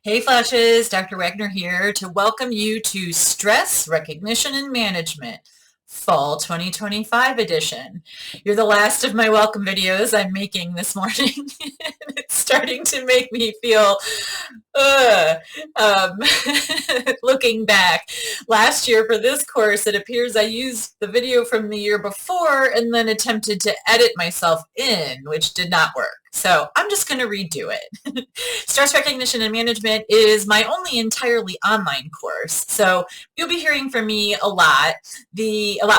Hey Flashes, Dr. Wagner here to welcome you to Stress, Recognition, and Management, Fall 2025 edition. You're the last of my welcome videos I'm making this morning. It's starting to make me feel, uh, um, looking back. Last year for this course, it appears I used the video from the year before and then attempted to edit myself in, which did not work. So I'm just going to redo it. Stress Recognition and Management is my only entirely online course. So you'll be hearing from me a lot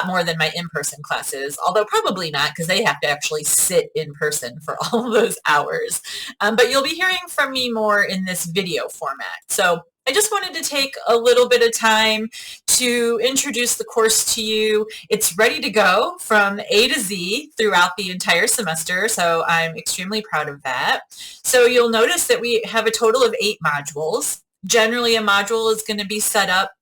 more than my in-person classes, although probably not because they have to actually sit in person for all of those hours. But you'll be hearing from me more in this video format. So I just wanted to take a little bit of time to introduce the course to you. It's ready to go from A to Z throughout the entire semester, so I'm extremely proud of that. So you'll notice that we have a total of 8 modules. Generally, a module is going to be set up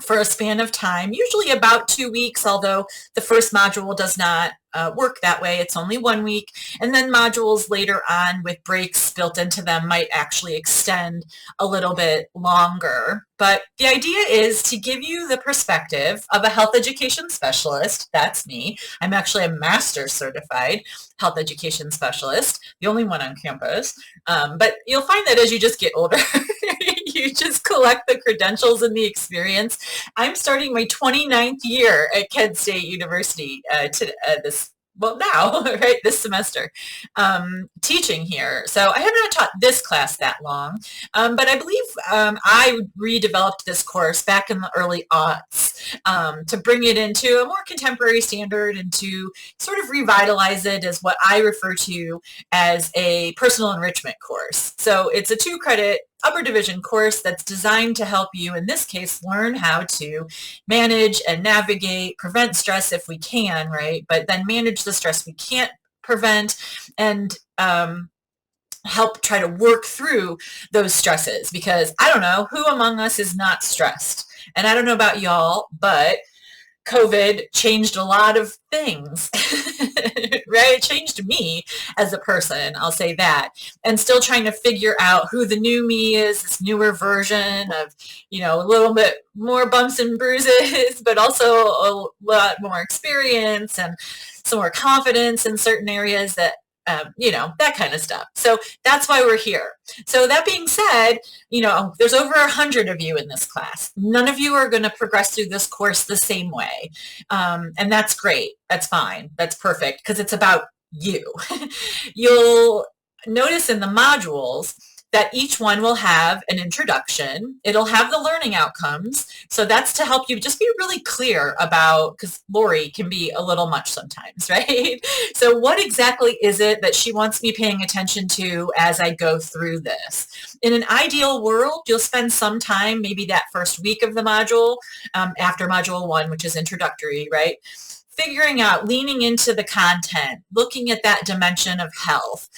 for a span of time, usually about 2 weeks, although the first module does not work that way. It's only 1 week. And then modules later on with breaks built into them might actually extend a little bit longer. But the idea is to give you the perspective of a health education specialist. That's me. I'm actually a master's certified health education specialist, the only one on campus. But you'll find that as you just get older, you just collect the credentials and the experience. I'm starting my 29th year at Kent State University this semester, teaching here. So I have not taught this class that long, but I believe I redeveloped this course back in the early aughts to bring it into a more contemporary standard and to sort of revitalize it as what I refer to as a personal enrichment course. So it's a 2-credit upper division course that's designed to help you, in this case, learn how to manage and navigate, prevent stress if we can, right? But then manage the stress we can't prevent and help try to work through those stresses, because I don't know who among us is not stressed. And I don't know about y'all, but COVID changed a lot of things, right? It changed me as a person, I'll say that. And still trying to figure out who the new me is, this newer version of, a little bit more bumps and bruises, but also a lot more experience and some more confidence in certain areas that that kind of stuff. So that's why we're here. So that being said, there's over 100 of you in this class. None of you are going to progress through this course the same way. And that's great. That's fine. That's perfect because it's about you. You'll notice in the modules that each one will have an introduction. It'll have the learning outcomes. So that's to help you just be really clear about, because Lori can be a little much sometimes, right? So what exactly is it that she wants me paying attention to as I go through this? In an ideal world, you'll spend some time, maybe that first week of the module, after module 1, which is introductory, right? Figuring out, leaning into the content, looking at that dimension of health,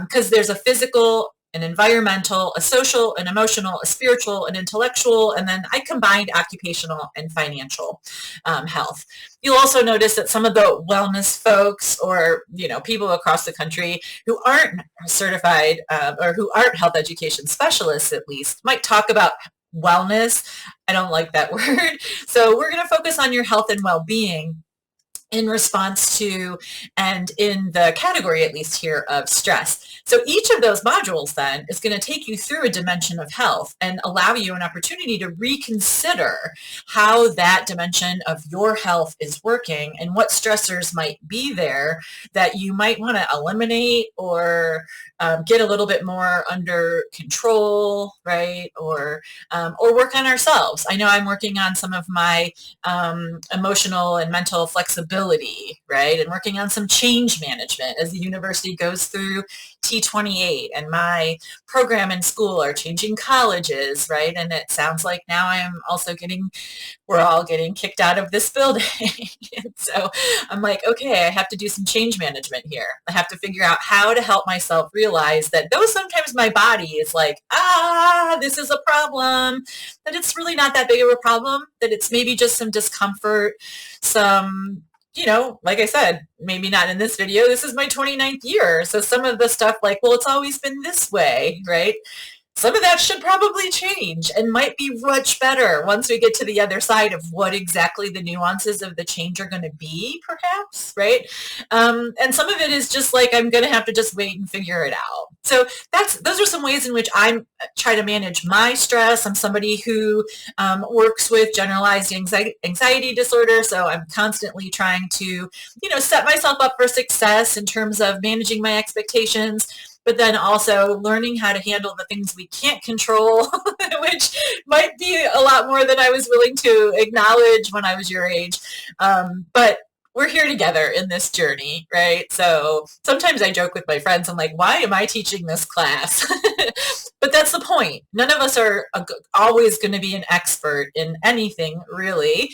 because there's a physical, an environmental, a social, an emotional, a spiritual, an intellectual, and then I combined occupational and financial health. You'll also notice that some of the wellness folks or, people across the country who aren't certified or who aren't health education specialists, at least, might talk about wellness. I don't like that word. So we're going to focus on your health and well-being in response to, and in the category, at least here, of stress. So each of those modules then is going to take you through a dimension of health and allow you an opportunity to reconsider how that dimension of your health is working and what stressors might be there that you might want to eliminate or get a little bit more under control, right? Or work on ourselves. I know I'm working on some of my emotional and mental flexibility, right? And working on some change management as the university goes through T28 and my program in school are changing colleges, right? And it sounds like now we're all getting kicked out of this building. So I'm like, okay, I have to do some change management here. I have to figure out how to help myself realize that though sometimes my body is like, this is a problem, that it's really not that big of a problem, that it's maybe just some discomfort, some, like I said, maybe not in this video, this is my 29th year. So some of the stuff like, well, it's always been this way, right? some of that should probably change and might be much better once we get to the other side of what exactly the nuances of the change are going to be, perhaps, right? And some of it is just like I'm going to have to just wait and figure it out. So those are some ways in which I try to manage my stress. I'm somebody who works with generalized anxiety disorder, so I'm constantly trying to, set myself up for success in terms of managing my expectations, but then also learning how to handle the things we can't control, which might be a lot more than I was willing to acknowledge when I was your age. But we're here together in this journey, right? So sometimes I joke with my friends, I'm like, why am I teaching this class? But that's the point. None of us are always going to be an expert in anything, really.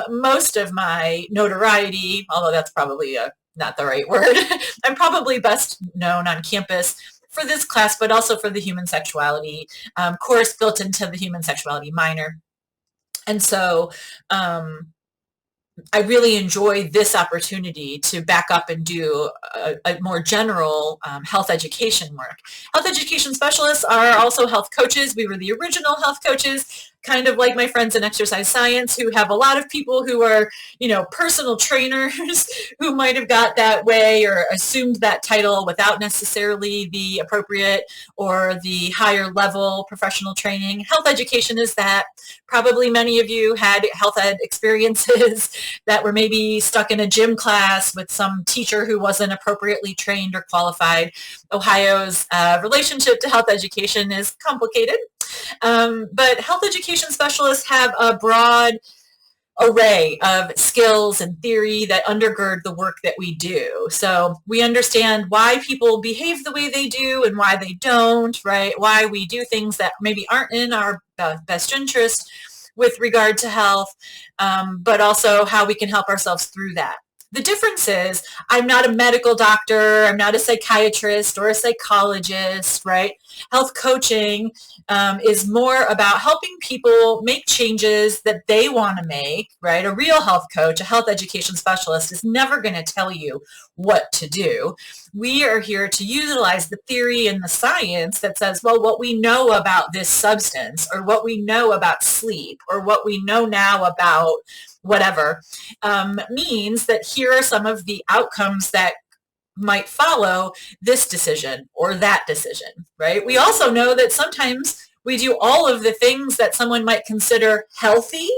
Most of my notoriety, although that's probably not the right word, I'm probably best known on campus for this class, but also for the human sexuality course built into the human sexuality minor. And so I really enjoy this opportunity to back up and do a more general health education work. Health education specialists are also health coaches. We were the original health coaches, kind of like my friends in exercise science, who have a lot of people who are, personal trainers who might have got that way or assumed that title without necessarily the appropriate or the higher level professional training. Health education is that. Probably many of you had health ed experiences that were maybe stuck in a gym class with some teacher who wasn't appropriately trained or qualified. Ohio's relationship to health education is complicated. But health education specialists have a broad array of skills and theory that undergird the work that we do. So we understand why people behave the way they do and why they don't, right? Why we do things that maybe aren't in our best interest with regard to health, but also how we can help ourselves through that. The difference is I'm not a medical doctor, I'm not a psychiatrist or a psychologist, right? Health coaching is more about helping people make changes that they want to make, right? A real health coach, a health education specialist is never going to tell you what to do. We are here to utilize the theory and the science that says, well, what we know about this substance or what we know about sleep or what we know now about whatever means that here are some of the outcomes that might follow this decision or that decision, right? We also know that sometimes we do all of the things that someone might consider healthy,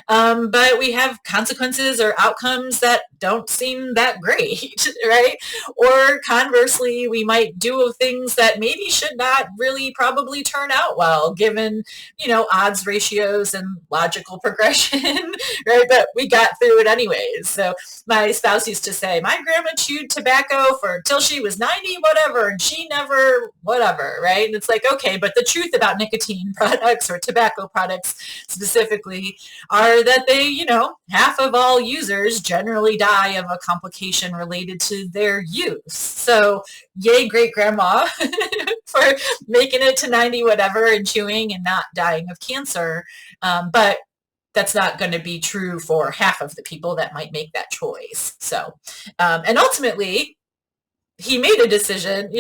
but we have consequences or outcomes that don't seem that great, right? Or conversely, we might do things that maybe should not really probably turn out well, given, odds ratios and logical progression, right? But we got through it anyways. So my spouse used to say, my grandma chewed tobacco till she was 90, whatever, and she never, whatever, right? And it's like, okay, but the truth about nicotine products or tobacco products specifically are that they, half of all users generally die of a complication related to their use. So yay, great grandma for making it to 90 whatever and chewing and not dying of cancer. But that's not going to be true for half of the people that might make that choice. So, and ultimately, he made a decision.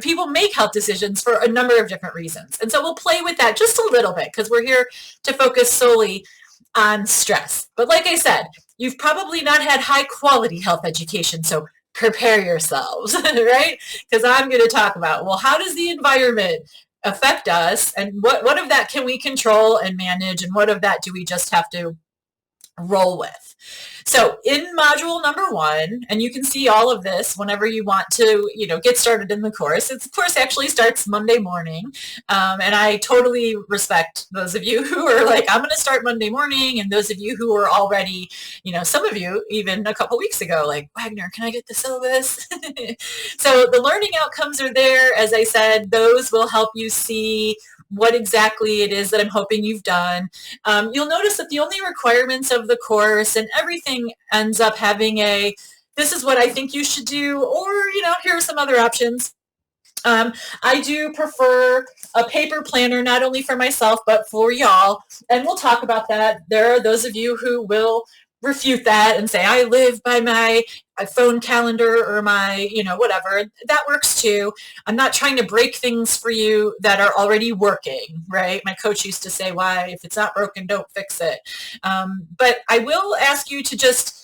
People make health decisions for a number of different reasons. And so we'll play with that just a little bit because we're here to focus solely on stress. But like I said, you've probably not had high quality health education, so prepare yourselves, right? Because I'm going to talk about, well, how does the environment affect us and what of that can we control and manage and what of that do we just have to roll with? So in module number 1, and you can see all of this whenever you want to, get started in the course. The course actually starts Monday morning. And I totally respect those of you who are like, I'm going to start Monday morning. And those of you who are already, some of you even a couple weeks ago, like, Wagner, can I get the syllabus? So the learning outcomes are there. As I said, those will help you see what exactly it is that I'm hoping you've done. You'll notice that the only requirements of the course and everything ends up having this is what I think you should do, or, here are some other options. I do prefer a paper planner, not only for myself, but for y'all. And we'll talk about that. There are those of you who will refute that and say, I live by my phone calendar or my, whatever. That works too. I'm not trying to break things for you that are already working, right? My coach used to say, why, if it's not broken, don't fix it. But I will ask you to just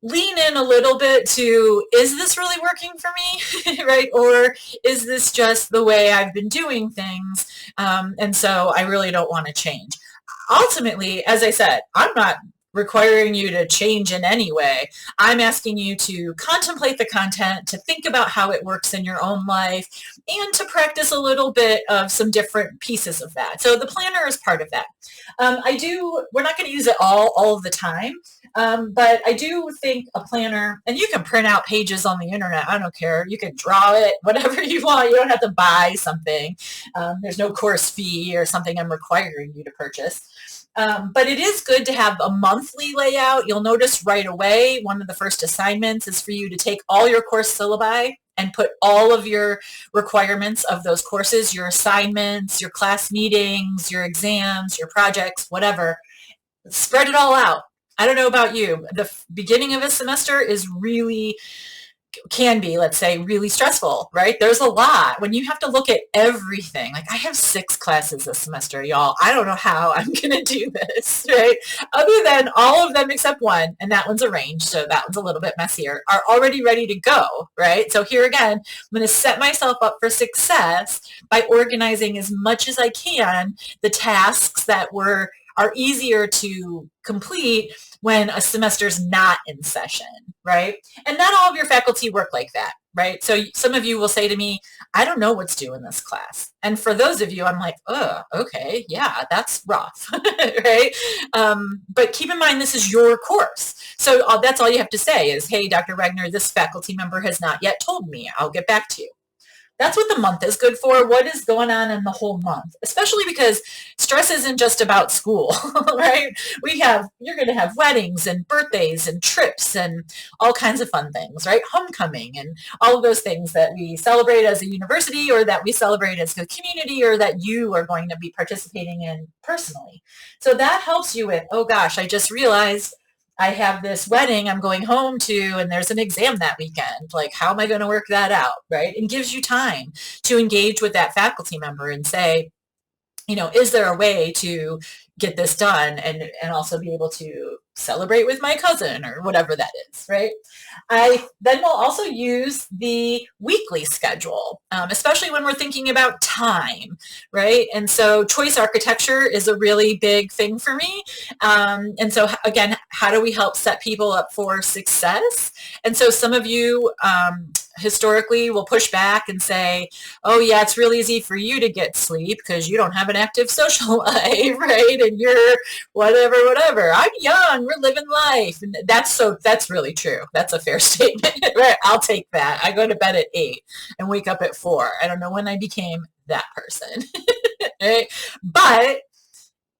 lean in a little bit to, is this really working for me? Right? Or is this just the way I've been doing things? And so I really don't want to change. Ultimately, as I said, I'm not requiring you to change in any way. I'm asking you to contemplate the content, to think about how it works in your own life, and to practice a little bit of some different pieces of that. So the planner is part of that. We're not going to use it all of the time, but I do think a planner, and you can print out pages on the internet. I don't care. You can draw it, whatever you want. You don't have to buy something. There's no course fee or something I'm requiring you to purchase. But it is good to have a monthly layout. You'll notice right away, one of the first assignments is for you to take all your course syllabi and put all of your requirements of those courses, your assignments, your class meetings, your exams, your projects, whatever, spread it all out. I don't know about you. The beginning of a semester can be, let's say, really stressful, right? There's a lot when you have to look at everything. Like I have 6 classes this semester, y'all. I don't know how I'm going to do this, right? Other than all of them except one, and that one's arranged, so that one's a little bit messier, are already ready to go, right? So here again, I'm going to set myself up for success by organizing as much as I can the tasks that are easier to complete when a semester's not in session, right? And not all of your faculty work like that, right? So some of you will say to me, I don't know what's due in this class. And for those of you, I'm like, oh, okay, yeah, that's rough, right? But keep in mind, this is your course. So that's all you have to say is, hey, Dr. Wagner, this faculty member has not yet told me. I'll get back to you. That's what the month is good for. What is going on in the whole month? Especially because stress isn't just about school, right? You're going to have weddings and birthdays and trips and all kinds of fun things, right? Homecoming and all of those things that we celebrate as a university or that we celebrate as a community or that you are going to be participating in personally. So that helps you with, oh gosh, I just realized I have this wedding I'm going home to and there's an exam that weekend. Like, how am I going to work that out, right? And gives you time to engage with that faculty member and say, is there a way to get this done and also be able to celebrate with my cousin or whatever that is, right? I then will also use the weekly schedule, especially when we're thinking about time, right? And so choice architecture is a really big thing for me. And so again, how do we help set people up for success? And so some of you historically will push back and say, oh yeah, it's really easy for you to get sleep because you don't have an active social life, right? And you're whatever. I'm young, we're living life. And that's really true. That's a fair statement, right? I'll take that. I go to bed at 8 and wake up at 4. I don't know when I became that person, right? But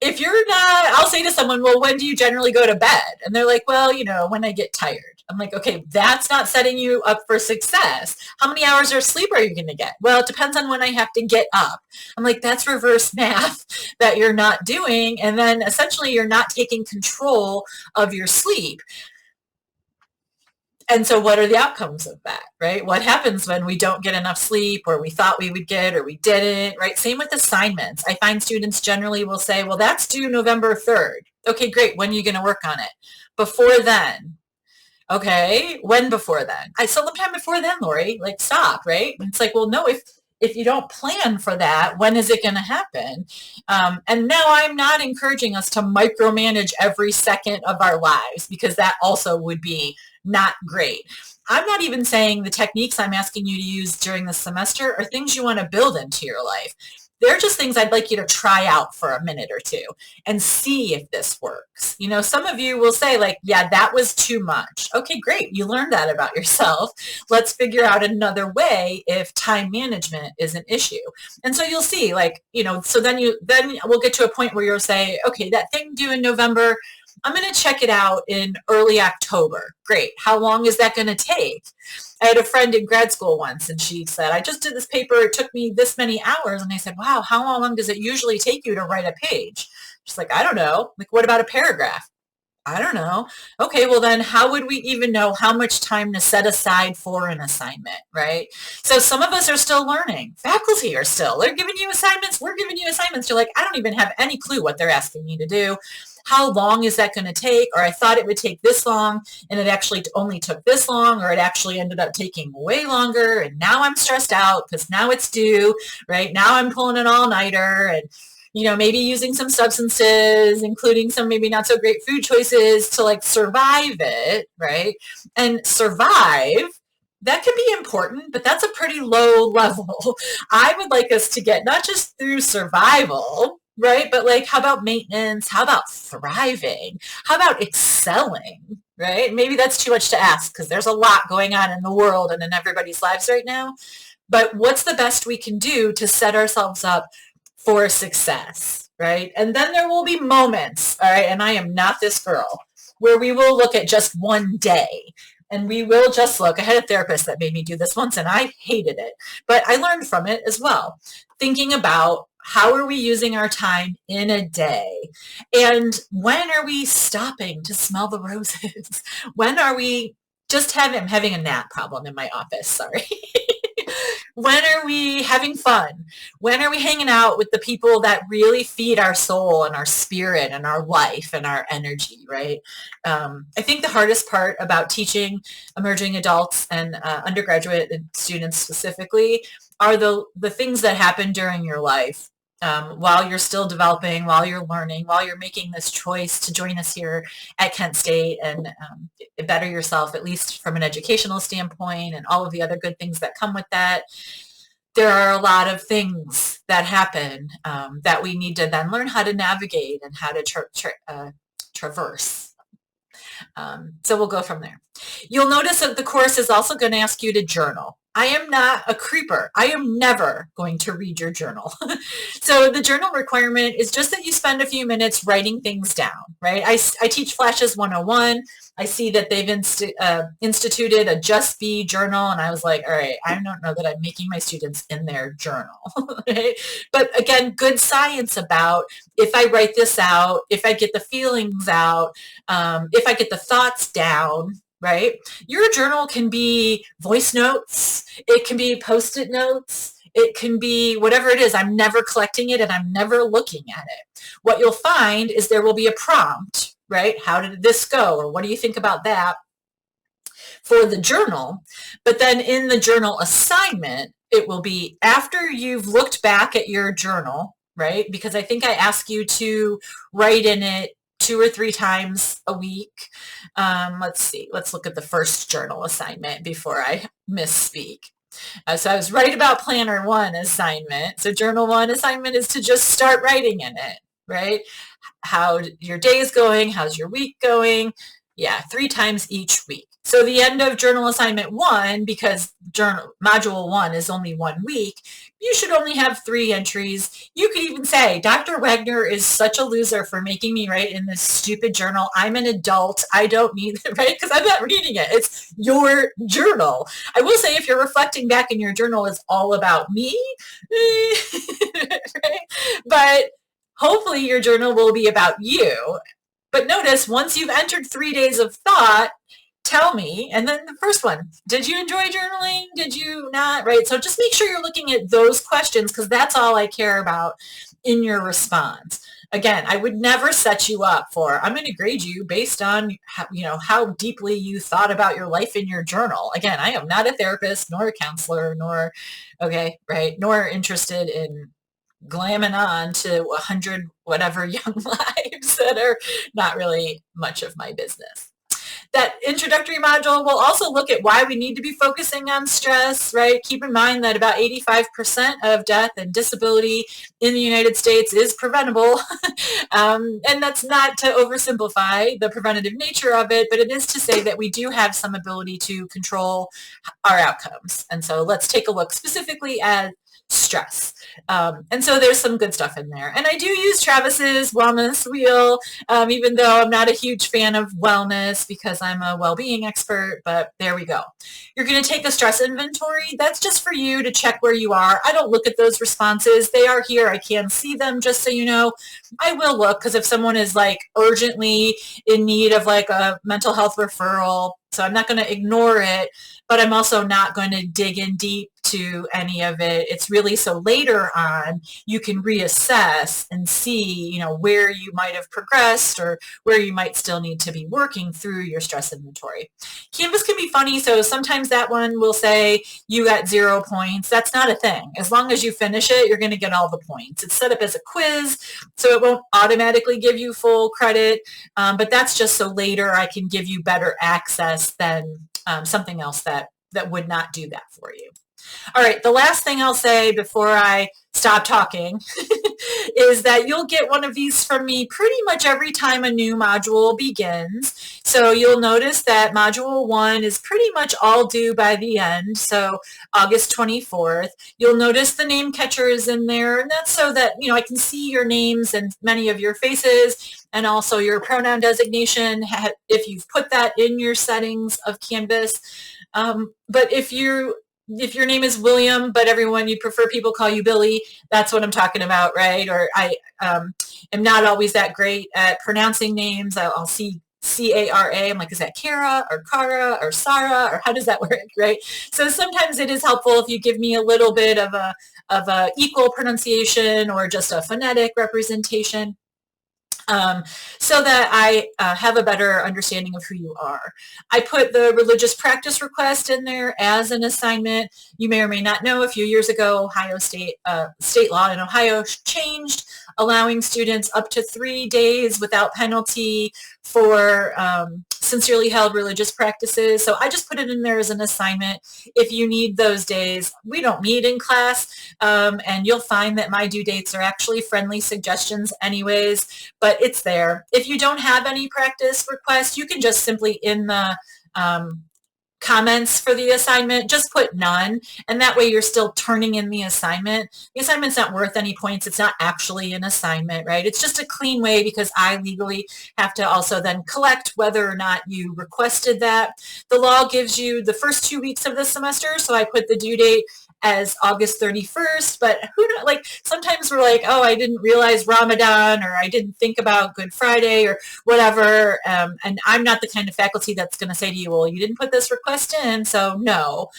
if you're not, I'll say to someone, well, when do you generally go to bed? And they're like, well, when I get tired. I'm like, okay, that's not setting you up for success. How many hours of sleep are you going to get? Well, it depends on when I have to get up. I'm like, that's reverse math that you're not doing. And then essentially you're not taking control of your sleep. And so what are the outcomes of that, right? What happens when we don't get enough sleep or we thought we would get or we didn't, right? Same with assignments. I find students generally will say, well, that's due November 3rd. Okay, great. When are you going to work on it? Before then. Okay, when before then? Sometime before then, Lori, like stop, right? And it's like, well, no, if you don't plan for that, when is it going to happen? And now I'm not encouraging us to micromanage every second of our lives because that also would be not great. I'm not even saying the techniques I'm asking you to use during the semester are things you want to build into your life. They're just things I'd like you to try out for a minute or two and see if this works. Some of you will say like, yeah, that was too much. Okay, great. You learned that about yourself. Let's figure out another way if time management is an issue. And so you'll see like, so then we'll get to a point where you'll say, okay, that thing due in November, I'm going to check it out in early October. Great. How long is that going to take? I had a friend in grad school once, and she said, I just did this paper. It took me this many hours. And I said, wow, how long does it usually take you to write a page? She's like, I don't know. Like, what about a paragraph? I don't know. Okay, well then how would we even know how much time to set aside for an assignment, right? So some of us are still learning. Faculty are still. They're giving you assignments. We're giving you assignments. You're like, I don't even have any clue what they're asking me to do. How long is that going to take? Or I thought it would take this long and it actually only took this long, or it actually ended up taking way longer. And now I'm stressed out because now it's due, right? Now I'm pulling an all-nighter and maybe using some substances, including some maybe not so great food choices to like survive it, right? And survive, that can be important, but that's a pretty low level. I would like us to get not just through survival, right? But like, how about maintenance? How about thriving? How about excelling? Right? Maybe that's too much to ask because there's a lot going on in the world and in everybody's lives right now. But what's the best we can do to set ourselves up for success, right? And then there will be moments, all right, and I am not this girl, where we will look at just one day and we will just look. I had a therapist that made me do this once and I hated it, but I learned from it as well. Thinking about how are we using our time in a day? And when are we stopping to smell the roses? When are we just having a nap problem in my office? Sorry. When are we having fun? When are we hanging out with the people that really feed our soul and our spirit and our life and our energy, right? I think the hardest part about teaching emerging adults and undergraduate students specifically are the things that happen during your life. While you're still developing, while you're learning, while you're making this choice to join us here at Kent State and better yourself, at least from an educational standpoint, and all of the other good things that come with that. There are a lot of things that happen that we need to then learn how to navigate and how to traverse. So we'll go from there. You'll notice that the course is also going to ask you to journal. I am not a creeper. I am never going to read your journal. So the journal requirement is just that you spend a few minutes writing things down, right? I teach Flashes 101. I see that they've instituted a Just Be journal, and I was like, all right, I don't know that I'm making my students in their journal. Right? But again, good science about if I write this out, if I get the feelings out, if I get the thoughts down, right? Your journal can be voice notes. It can be Post-it notes. It can be whatever it is. I'm never collecting it and I'm never looking at it. What you'll find is there will be a prompt, right? How did this go? Or what do you think about that for the journal? But then in the journal assignment, it will be after you've looked back at your journal, right? Because I think I ask you to write in it 2 or 3 times a week. Let's see. Let's look at the first journal assignment before I misspeak. So I was right about Planner 1 assignment. So Journal 1 assignment is to just start writing in it, right? How your day is going, how's your week going? Yeah, 3 times each week. So the end of journal assignment 1, because module 1 is only 1 week, you should only have 3 entries. You could even say, Dr. Wagner is such a loser for making me write in this stupid journal. I'm an adult. I don't need it, right? Because I'm not reading it. It's your journal. I will say if you're reflecting back in your journal, it's all about me, right? But hopefully your journal will be about you. But notice, once you've entered 3 days of thought, tell me. And then the first one, did you enjoy journaling? Did you not? Right? So just make sure you're looking at those questions because that's all I care about in your response. Again, I would never set you up for, I'm going to grade you based on how deeply you thought about your life in your journal. Again, I am not a therapist, nor a counselor, nor interested in glamming on to 100 whatever young lives that are not really much of my business. That introductory module will also look at why we need to be focusing on stress, right? Keep in mind that about 85% of death and disability in the United States is preventable. And that's not to oversimplify the preventative nature of it, but it is to say that we do have some ability to control our outcomes. And so let's take a look specifically at stress. And so there's some good stuff in there. And I do use Travis's wellness wheel, even though I'm not a huge fan of wellness because I'm a well-being expert, but there we go. You're going to take a stress inventory. That's just for you to check where you are. I don't look at those responses. They are here. I can see them, just so you know. I will look, because if someone is like urgently in need of like a mental health referral, so I'm not going to ignore it, but I'm also not going to dig in deep to any of it. It's really so later on you can reassess and see, you know, where you might have progressed or where you might still need to be working through your stress inventory. Canvas can be funny, so sometimes that one will say you got 0 points. That's not a thing. As long as you finish it, you're going to get all the points. It's set up as a quiz, so it won't automatically give you full credit, but that's just so later I can give you better access than something else that would not do that for you. All right, the last thing I'll say before I stop talking is that you'll get one of these from me pretty much every time a new module begins. So you'll notice that module 1 is pretty much all due by the end, so August 24th. You'll notice the name catcher is in there, and that's so that, you know, I can see your names and many of your faces, and also your pronoun designation if you've put that in your settings of Canvas. But if your name is William, but you prefer people call you Billy, that's what I'm talking about, right? Or I am not always that great at pronouncing names. I'll see C-A-R-A. I'm like, is that Kara or Cara or Sarah, or how does that work, right? So sometimes it is helpful if you give me a little bit of a equal pronunciation or just a phonetic representation. So that I have a better understanding of who you are. I put the religious practice request in there as an assignment. You may or may not know, a few years ago, Ohio state law in Ohio changed, allowing students up to 3 days without penalty for sincerely held religious practices. So I just put it in there as an assignment. If you need those days, we don't meet in class, and you'll find that my due dates are actually friendly suggestions anyways, but it's there. If you don't have any practice requests, you can just simply in the comments for the assignment, just put none, and that way you're still turning in the assignment. The assignment's not worth any points. It's not actually an assignment, right? It's just a clean way, because I legally have to also then collect whether or not you requested that. The law gives you the first 2 weeks of the semester, so I put the due date as August 31st, but who knows, like sometimes we're like, oh, I didn't realize Ramadan, or I didn't think about Good Friday or whatever, and I'm not the kind of faculty that's going to say to you, well, you didn't put this request in, so no,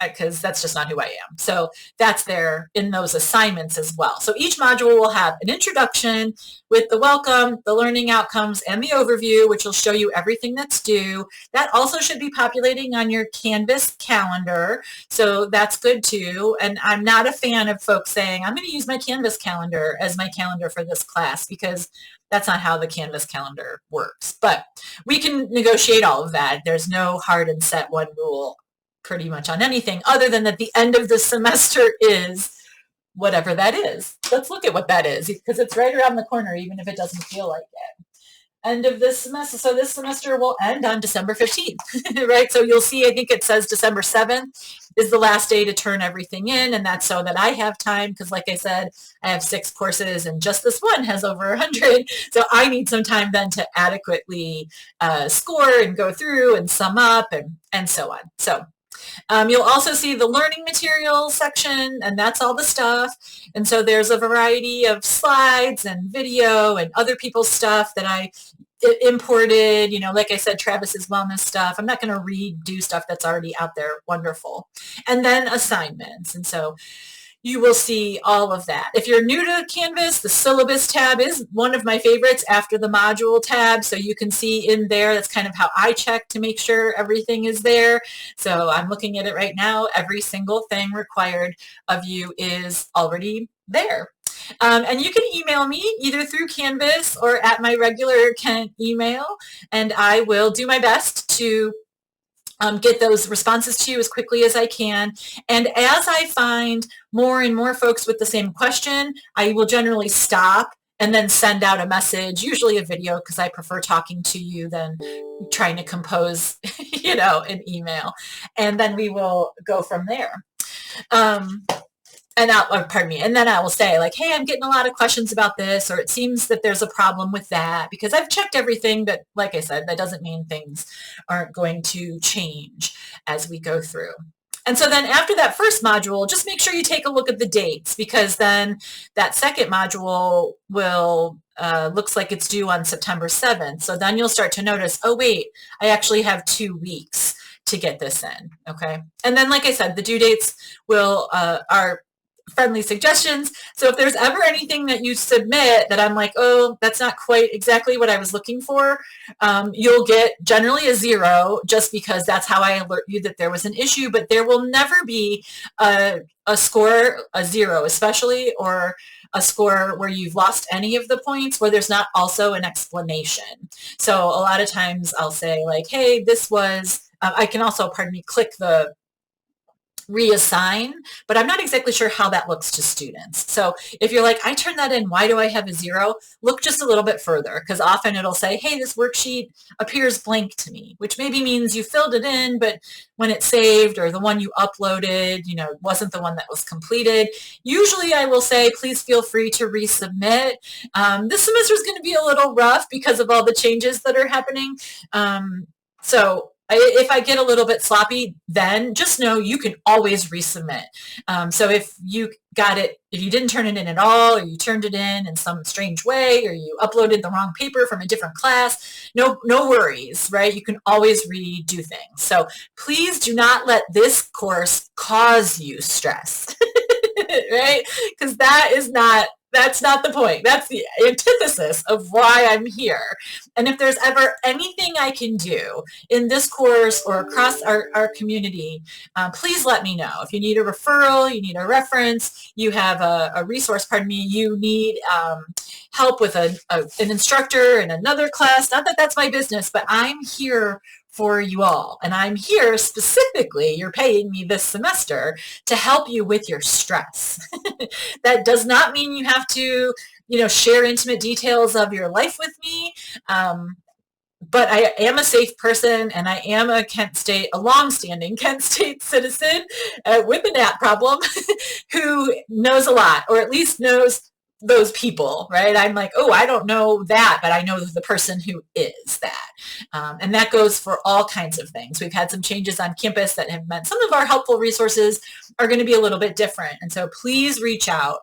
because that's just not who I am. So that's there in those assignments as well. So each module will have an introduction with the welcome, the learning outcomes, and the overview, which will show you everything that's due. That also should be populating on your Canvas calendar, so that's good too. And I'm not a fan of folks saying, I'm going to use my Canvas calendar as my calendar for this class, because that's not how the Canvas calendar works. But we can negotiate all of that. There's no hard and set one rule pretty much on anything, other than that the end of the semester is whatever that is. Let's look at what that is, because it's right around the corner, even if it doesn't feel like it. End of this semester. So this semester will end on December 15th, right? So you'll see, I think it says December 7th is the last day to turn everything in, and that's so that I have time, because like I said, I have 6 courses and just this one has over 100, so I need some time then to adequately score and go through and sum up and so on. So you'll also see the learning materials section, and that's all the stuff. And so there's a variety of slides and video and other people's stuff that I imported, you know, like I said, Travis's wellness stuff. I'm not going to redo stuff that's already out there. Wonderful. And then assignments. And so you will see all of that. If you're new to Canvas, the syllabus tab is one of my favorites after the module tab. So you can see in there, that's kind of how I check to make sure everything is there. So I'm looking at it right now. Every single thing required of you is already there. And you can email me either through Canvas or at my regular Kent email, and I will do my best to get those responses to you as quickly as I can. And as I find more and more folks with the same question, I will generally stop and then send out a message, usually a video, because I prefer talking to you than trying to compose, you know, an email. And then we will go from there. and pardon me, and then I will say like, hey, I'm getting a lot of questions about this, or it seems that there's a problem with that, because I've checked everything, but like I said, that doesn't mean things aren't going to change as we go through. And so then after that first module, just make sure you take a look at the dates, because then that second module will looks like it's due on September 7th. So then you'll start to notice, oh wait, I actually have 2 weeks to get this in. Okay. And then, like I said, the due dates will are friendly suggestions. So if there's ever anything that you submit that I'm like, oh, that's not quite exactly what I was looking for, you'll get generally a 0, just because that's how I alert you that there was an issue. But there will never be a score, a 0 especially, or a score where you've lost any of the points where there's not also an explanation. So a lot of times I'll say like, hey, this was, I can also, pardon me, click the reassign, but I'm not exactly sure how that looks to students. So if you're like, I turned that in, why do I have a 0? Look just a little bit further, because often it'll say, hey, this worksheet appears blank to me, which maybe means you filled it in, but when it's saved, or the one you uploaded, wasn't the one that was completed. Usually I will say, please feel free to resubmit. This semester is going to be a little rough because of all the changes that are happening. So if I get a little bit sloppy, then just know you can always resubmit. So if you got it, if you didn't turn it in at all, or you turned it in some strange way, or you uploaded the wrong paper from a different class, no worries, right? You can always redo things. So please do not let this course cause you stress, right? Because that's not the point. That's the antithesis of why I'm here. And if there's ever anything I can do in this course or across our community, please let me know. If you need a referral, you need a reference, you have a resource, pardon me, you need help with an instructor in another class, not that that's my business, but I'm here for you all. And I'm here specifically, you're paying me this semester to help you with your stress. That does not mean you have to, share intimate details of your life with me. But I am a safe person, and I am a long-standing Kent State citizen with a NAT problem who knows a lot, or at least knows those people, right? I'm like, oh, I don't know that, but I know the person who is that. And that goes for all kinds of things. We've had some changes on campus that have meant some of our helpful resources are going to be a little bit different. And so please reach out.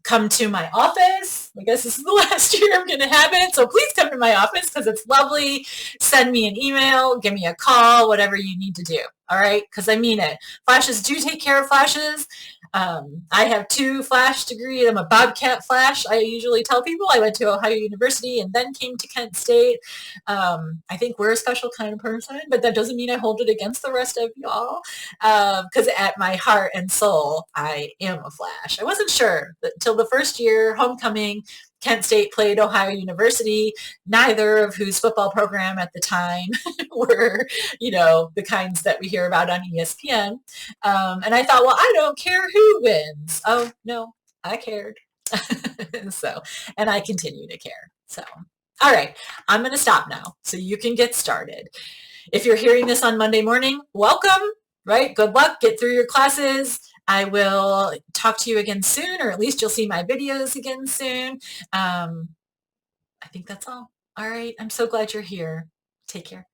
Come to my office. I guess this is the last year I'm going to have it. So please come to my office, because it's lovely. Send me an email, give me a call, whatever you need to do. All right? Because I mean it. Flashes do take care of flashes. I have 2 Flash degrees. I'm a Bobcat Flash. I usually tell people I went to Ohio University and then came to Kent State. I think we're a special kind of person, but that doesn't mean I hold it against the rest of y'all, because at my heart and soul, I am a Flash. I wasn't sure until the first year, homecoming, Kent State played Ohio University, neither of whose football program at the time were, the kinds that we hear about on ESPN. And I thought, well, I don't care who wins. Oh, no, I cared. So, and I continue to care. So, all right, I'm going to stop now so you can get started. If you're hearing this on Monday morning, welcome, right? Good luck. Get through your classes. I will talk to you again soon, or at least you'll see my videos again soon. I think that's all. All right. I'm so glad you're here. Take care.